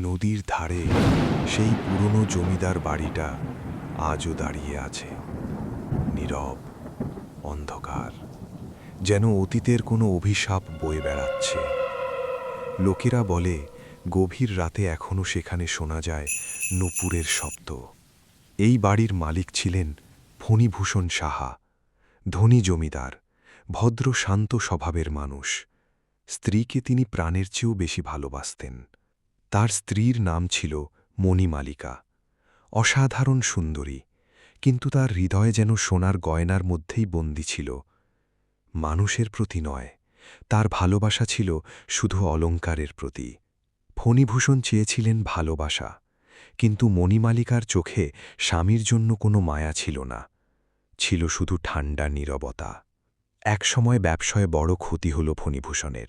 নদীর ধারে সেই পুরনো জমিদার বাড়িটা আজও দাঁড়িয়ে আছে, নীরব, অন্ধকার, যেন অতীতের কোনো অভিশাপ বয়ে বেড়াচ্ছে। লোকেরা বলে গভীর রাতে এখনও সেখানে শোনা যায় নূপুরের শব্দ। এই বাড়ির মালিক ছিলেন ফণীভূষণ সাহা, ধনী জমিদার, ভদ্র শান্ত স্বভাবের মানুষ। স্ত্রীকে তিনি প্রাণের চেয়েও বেশি ভালোবাসতেন। তার স্ত্রীর নাম ছিল মণিমালিকা, অসাধারণ সুন্দরী, কিন্তু তার হৃদয়ে যেন সোনার গয়নার মধ্যেই বন্দী ছিল। মানুষের প্রতি নয়, তার ভালোবাসা ছিল শুধু অলঙ্কারের প্রতি। ফণীভূষণ চেয়েছিলেন ভালোবাসা, কিন্তু মণিমালিকার চোখে স্বামীর জন্য কোনো মায়া ছিল না, ছিল শুধু ঠান্ডা নীরবতা। একসময় ব্যবসায় বড় ক্ষতি হল ফণীভূষণের।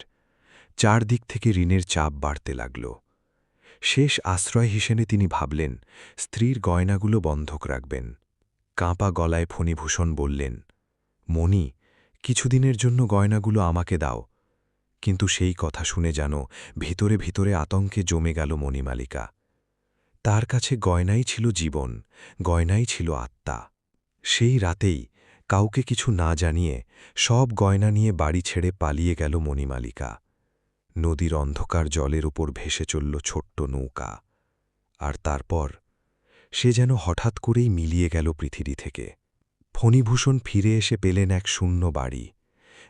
চারদিক থেকে ঋণের চাপ বাড়তে লাগল। শেষ আশ্রয় হিসেবে তিনি ভাবলেন স্ত্রীর গয়নাগুলো বন্ধক রাখবেন। কাঁপা গলায় ফণীভূষণ বললেন, মণি, কিছুদিনের জন্য গয়নাগুলো আমাকে দাও। কিন্তু সেই কথা শুনে যেন ভিতরে ভিতরে আতঙ্কে জমে গেল মণিমালিকা। তার কাছে গয়নাই ছিল জীবন, গয়নাই ছিল আত্মা। সেই রাতেই কাউকে কিছু না জানিয়ে সব গয়না নিয়ে বাড়ি ছেড়ে পালিয়ে গেল মণিমালিকা। নদীর অন্ধকার জলের উপর ভেসে চলল ছোট্ট নৌকা। আর তারপর সে যেন হঠাৎ করেই মিলিয়ে গেল পৃথিবী থেকে। ফণীভূষণ ফিরে এসে পেলেন এক শূন্য বাড়ি।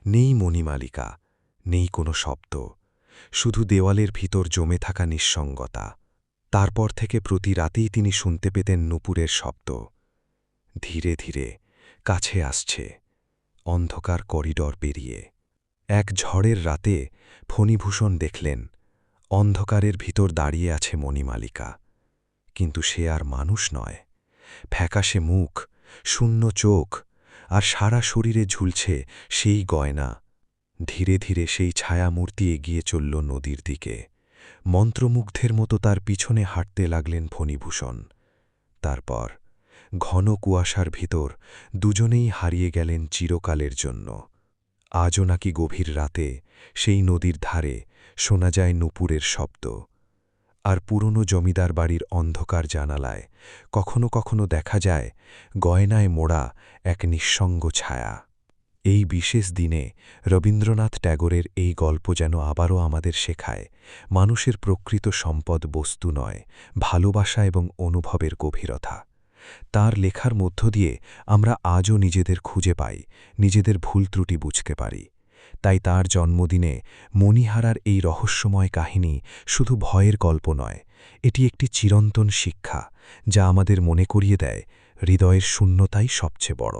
নেই মণিমালিকা, নেই কোনো শব্দ, শুধু দেওয়ালের ভিতর জমে থাকা নিঃসঙ্গতা। তারপর থেকে প্রতি রাতেই তিনি শুনতে পেতেন নূপুরের শব্দ। ধীরে ধীরে কাছে আসছে, অন্ধকার করিডর পেরিয়ে। এক ঝড়ের রাতে ফণীভূষণ দেখলেন অন্ধকারের ভিতর দাঁড়িয়ে আছে মণিমালিকা। কিন্তু সে আর মানুষ নয়, ফ্যাকাশে মুখ, শূন্য চোখ, আর সারা শরীরে ঝুলছে সেই গয়না। ধীরে ধীরে সেই ছায়ামূর্তি এগিয়ে চলল নদীর দিকে। মন্ত্রমুগ্ধের মতো তার পিছনে হাঁটতে লাগলেন ফণীভূষণ। তারপর ঘন কুয়াশার ভিতর দুজনেই হারিয়ে গেলেন চিরকালের জন্য। আজও নাকি গভীর রাতে সেই নদীর ধারে শোনা যায় নূপুরের শব্দ। আর পুরনো জমিদার বাড়ির অন্ধকার জানালায় কখনো কখনো দেখা যায় গয়নায় মোড়া এক নিঃসঙ্গ ছায়া। এই বিশেষ দিনে রবীন্দ্রনাথ ট্যাগোরের এই গল্প যেন আবারও আমাদের শেখায় মানুষের প্রকৃত সম্পদ বস্তু নয়, ভালোবাসা এবং অনুভবের গভীরতা। তার লেখার মধ্য দিয়ে আমরা আজও নিজেদের খুঁজে পাই, নিজেদের ভুল ত্রুটি বুঝতে পারি। তাই তার জন্মদিনে মণিহারার এই রহস্যময় কাহিনী শুধু ভয়ের গল্প নয়, এটি একটি চিরন্তন শিক্ষা, যা আমাদের মনে করিয়ে দেয় হৃদয়ের শূন্যতাই সবচেয়ে বড়।